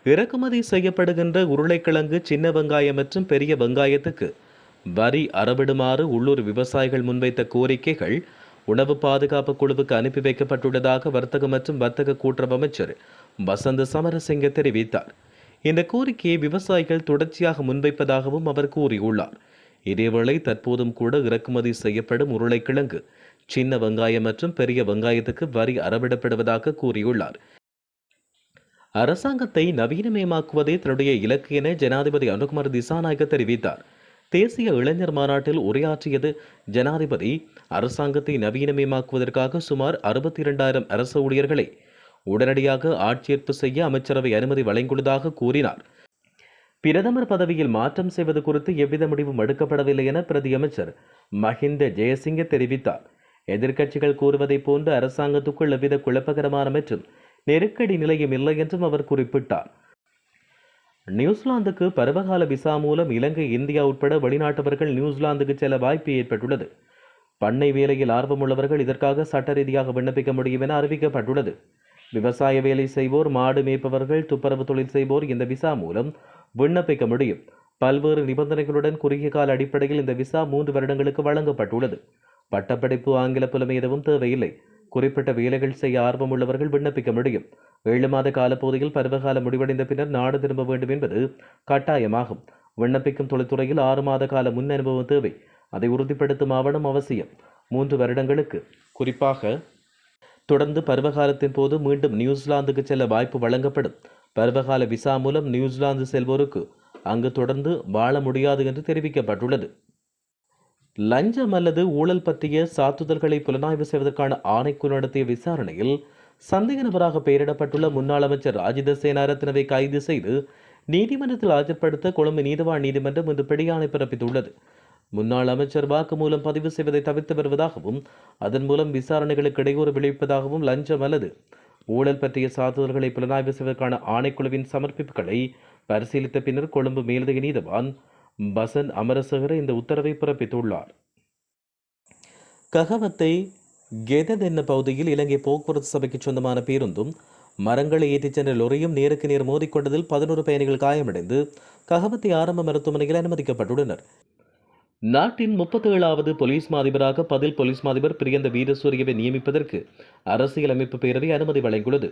இறக்குமதி செய்யப்படுகின்ற உருளைக்கிழங்கு, சின்ன வெங்காயம் மற்றும் பெரிய வெங்காயத்துக்கு வரி அறவிடுமாறு உள்ளூர் விவசாயிகள் முன்வைத்த கோரிக்கைகள் உணவு பாதுகாப்பு குழுவுக்கு அனுப்பி வைக்கப்பட்டுள்ளதாக வர்த்தக மற்றும் வர்த்தக கூட்டுறவு அமைச்சர் வசந்த சமரசிங்க தெரிவித்தார். இந்த கோரிக்கையை விவசாயிகள் தொடர்ச்சியாக முன்வைப்பதாகவும் அவர் கூறியுள்ளார். இதேவேளை தற்போதும் கூட இறக்குமதி செய்யப்படும் உருளைக்கிழங்கு, சின்ன வெங்காயம் மற்றும் பெரிய வெங்காயத்துக்கு வரி அறவிடப்படுவதாக கூறியுள்ளார். அரசாங்கத்தை நவீனமயமாக்குவதே தன்னுடைய இலக்கு என ஜனாதிபதி அனுகுமார் திசாநாயக்க தெரிவித்தார். தேசிய இளைஞர் மாநாட்டில் உரையாற்றியது ஜனாதிபதி அரசாங்கத்தை நவீனமயமாக்குவதற்காக சுமார் 62,000 அரசு ஊழியர்களை உடனடியாக ஆட்சேர்ப்பு செய்ய அமைச்சரவை அனுமதி வழங்கியுள்ளதாக கூறினார். பிரதமர் பதவியில் மாற்றம் செய்வது குறித்து எவ்வித முடிவும் எடுக்கப்படவில்லை என பிரதி அமைச்சர் மஹிந்த ஜெயசிங்க தெரிவித்தார். எதிர்க்கட்சிகள் கூறுவதைப் போன்று அரசாங்கத்துக்குள் எவ்வித குழப்பகரமான மற்றும் நெருக்கடி நிலையும் இல்லை என்றும் அவர் குறிப்பிட்டார். நியூசிலாந்துக்கு பருவகால விசா மூலம் இலங்கை, இந்தியா உட்பட வெளிநாட்டவர்கள் நியூசிலாந்துக்கு செல்ல வாய்ப்பு ஏற்பட்டுள்ளது. பண்ணை வேலையில் ஆர்வமுள்ளவர்கள் இதற்காக சட்ட ரீதியாக விண்ணப்பிக்க முடியும் என அறிவிக்கப்பட்டுள்ளது. விவசாய வேலை செய்வோர், மாடு மேய்ப்பவர்கள், துப்புரவு தொழில் செய்வோர் இந்த விசா மூலம் விண்ணப்பிக்க முடியும். பல்வேறு நிபந்தனைகளுடன் குறுகிய கால அடிப்படையில் இந்த விசா 3 வருடங்களுக்கு வழங்கப்பட்டுள்ளது. பட்டப்படிப்பு, ஆங்கில புலமை எதுவும் தேவையில்லை. குறிப்பிட்ட வேலைகள் செய்ய ஆர்வமுள்ளவர்கள் விண்ணப்பிக்க முடியும். 7 மாத காலப்பகுதியில் பருவகாலம் முடிவடைந்த பின்னர் நாடு திரும்ப வேண்டும் என்பது கட்டாயமாகும். விண்ணப்பிக்கும் தொழில்துறையில் 6 மாத கால முன் அனுபவம் தேவை. அதை உறுதிப்படுத்தும் ஆவணம் அவசியம். 3 வருடங்களுக்கு குறிப்பாக தொடர்ந்து பருவகாலத்தின் போது மீண்டும் நியூசிலாந்துக்கு செல்ல வாய்ப்பு வழங்கப்படும். பருவகால விசா மூலம் நியூசிலாந்து செல்வோருக்கு அங்கு தொடர்ந்து வாழ முடியாது என்று தெரிவிக்கப்பட்டுள்ளது. லஞ்சம் அல்லது ஊழல் பற்றிய சாத்துதல்களை புலனாய்வு செய்வதற்கான ஆணைக்குழு நடத்திய விசாரணையில் சந்தேக நபராக பெயரிடப்பட்டுள்ள முன்னாள் அமைச்சர் ராஜித சேனாரத்னவை கைது செய்து நீதிமன்றத்தில் ஆஜர்படுத்த கொழும்பு நீதவான் நீதிமன்றம் இன்று பிடியாணை பிறப்பித்துள்ளது. முன்னாள் அமைச்சர் வாக்குமூலம் பதிவு செய்வதை தவிர்த்து வருவதாகவும் அதன் மூலம் விசாரணைகளுக்கு இடையூறு விளைவிப்பதாகவும் லஞ்சம் அல்லது ஊழல் பற்றிய சாத்துதல்களை புலனாய்வு செய்வதற்கான ஆணைக்குழுவின் சமர்ப்பிப்புகளை பரிசீலித்த பின்னர் கொழும்பு மேலதிக நீதவான் பசன் அமரசேகர இந்த உத்தரவை பிறப்பித்துள்ளார். ககவத்தை கெததென்ன பகுதியில் இலங்கை போக்குவரத்து சபைக்கு சொந்தமான பேருந்தும் மரங்களை ஏற்றிச் சென்ற லொரியும் நேருக்கு நேர் மோதிக்கொண்டதில் 11 பயணிகள் காயமடைந்து ககவத்தை ஆரம்ப மருத்துவமனையில் அனுமதிக்கப்பட்டுள்ளனர். நாட்டின் 37வது போலீஸ் மாதிபராக பதில் போலீஸ் மாதிபர் பிரியந்த வீரசூரியவை நியமிப்பதற்கு அரசியலமைப்பு பேரவை அனுமதி வழங்கியுள்ளது.